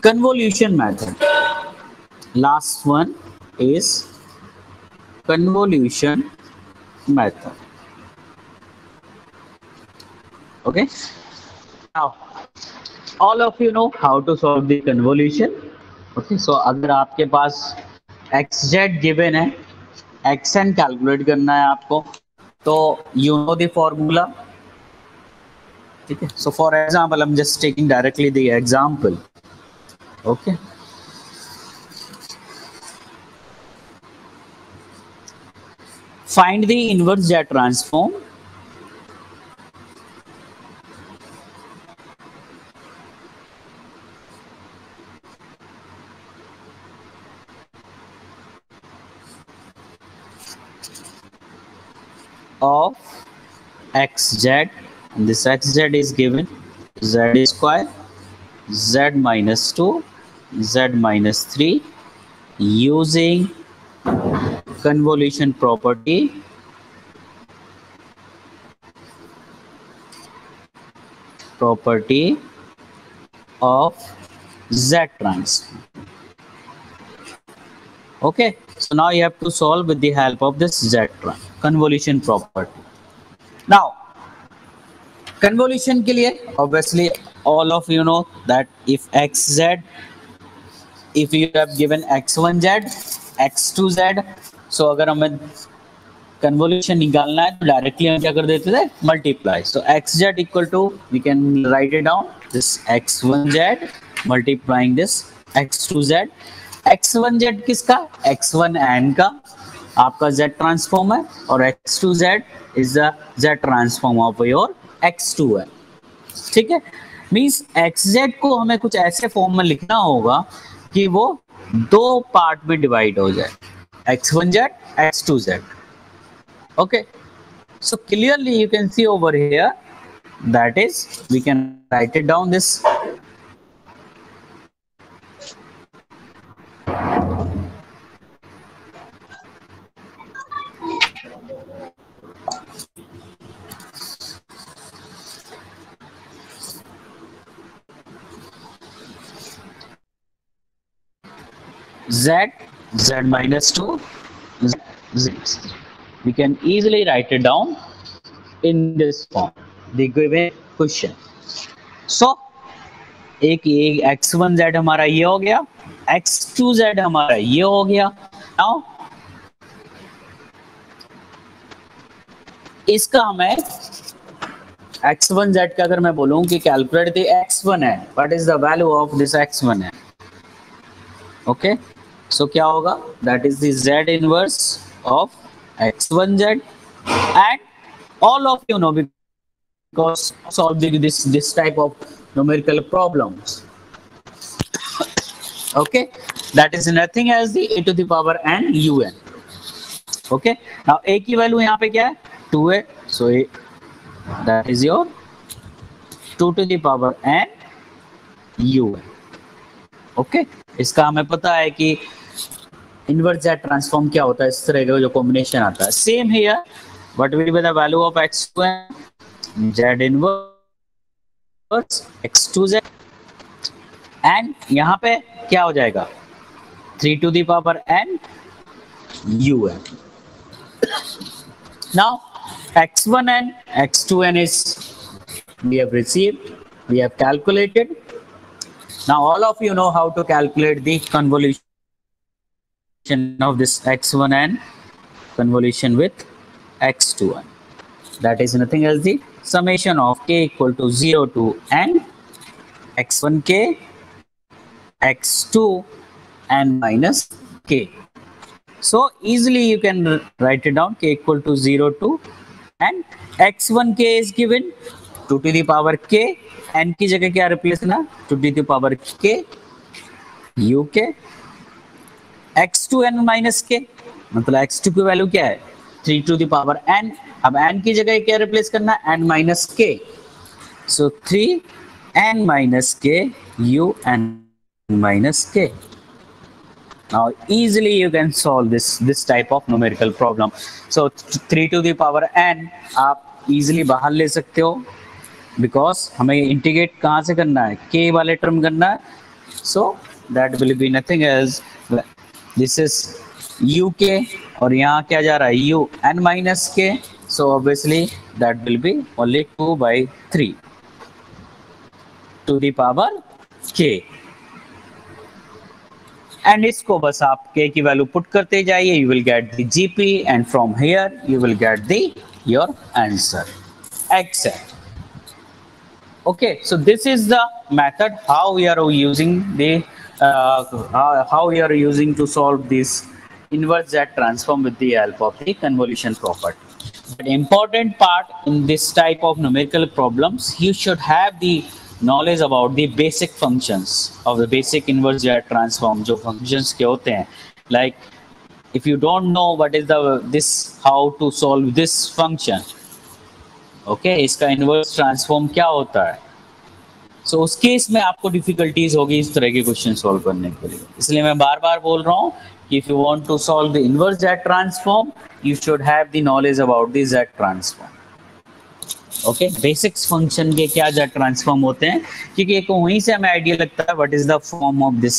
convolution method. Last one is convolution method. Okay, now all of you know how to solve the convolution. Okay, so अगर आपके पास xz given है, xn calculate करना है आपको, तो you know the formula. ठीक है, so for example I'm just taking directly the example. Okay, find the inverse Z transform of xz. This xz is given z square, z minus 2, z minus 3 using convolution property of Z transform. Okay, so now you have to solve with the help of this Z convolution property. Now convolution के लिए obviously all of you know that if xz, if you have given x1z, x2z, so अगर हमें convolution निकालना है तो directly हम क्या कर देते थे, multiply. So xz equal to, we can write it down, this x1z multiplying this x2z. x1z किसका, x1n का आपका z ट्रांसफॉर्म है, और x2z is the z transform of your x2n. ठीक है, मींस xz को हमें कुछ ऐसे फॉर्म में लिखना होगा कि वो दो पार्ट में डिवाइड हो जाए, x1z, x2z. Okay, so clearly you can see over here, that is, we can write it down this. z minus 2, z. We can easily write it down in this form, the given question. So एक x1z हमारा ये हो गया, x2z हमारा ये हो गया. Now इसका हमें x1z का अगर मैं बोलूं कि कैलकुलेट द x1 है, what is the value of this x1 है. ओके, सो क्या होगा, that is the z inverse of x1z, and all of you know, because solving this type of numerical problems, okay, that is nothing as the a to the power n un. Okay, now a की value यहाँ पे क्या है, 2 है, so a, that is your 2 to the power n un. okay, इसका हमें पता है कि इनवर्स Z ट्रांसफॉर्म क्या होता है, इस तरह का जो कॉम्बिनेशन आता है. Same here, what will be the value of x2n, Z inverse x2z, and यहाँ पे क्या हो जाएगा, 3 to the power n un. Now x1n, x2n is we have received, we have calculated. Now all of you know how to calculate the convolution of this x1n convolution with x2n. That is nothing else the summation of k equal to 0 to n x1k x2n minus k. So easily you can write it down, k equal to 0 to n, x1k is given 2 to the power k, n की जगह क्या replace करना, 2 to the power k uk, x2n minus k, मतलब x2 की value क्या है, 3 to the power n. अब n की जगह क्या रिप्लेस करना, n minus k, so 3n minus k un minus k. Now easily you can solve this type of numerical problem. So 3 to the power n आप easily बाहर ले सकते हो, बिकॉज हमें इंटीग्रेट कहाँ से करना है, k वाले टर्म करना है, So that will be nothing else, this is uk और यहाँ क्या जा रहा है u n minus k, so obviously that will be only 2/3 to the power k, and इसको बस आप k की वैल्यू पुट करते जाइए, you will get the gp and from here you will get the your answer exact. Okay, so this is the method how we are using the how we are using to solve this inverse Z transform with the help of the convolution property. But important part in this type of numerical problems, you should have the knowledge about the basic functions of the basic inverse Z transform, जो functions के होते हैं, like if you don't know what is the this how to solve this function, okay इसका inverse transform क्या होता है, सो उस case में आपको डिफिकल्टीज होगी इस तरह के क्वेश्चन सॉल्व करने के लिए। इसलिए मैं बार बार बोल रहा हूँ कि if you want to solve the inverse Z transform you should have the knowledge about the Z transform. Okay, basics function के क्या जेड ट्रांसफॉर्म होते हैं, क्योंकि एक वहीं से हमें आइडिया लगता है what is the form of this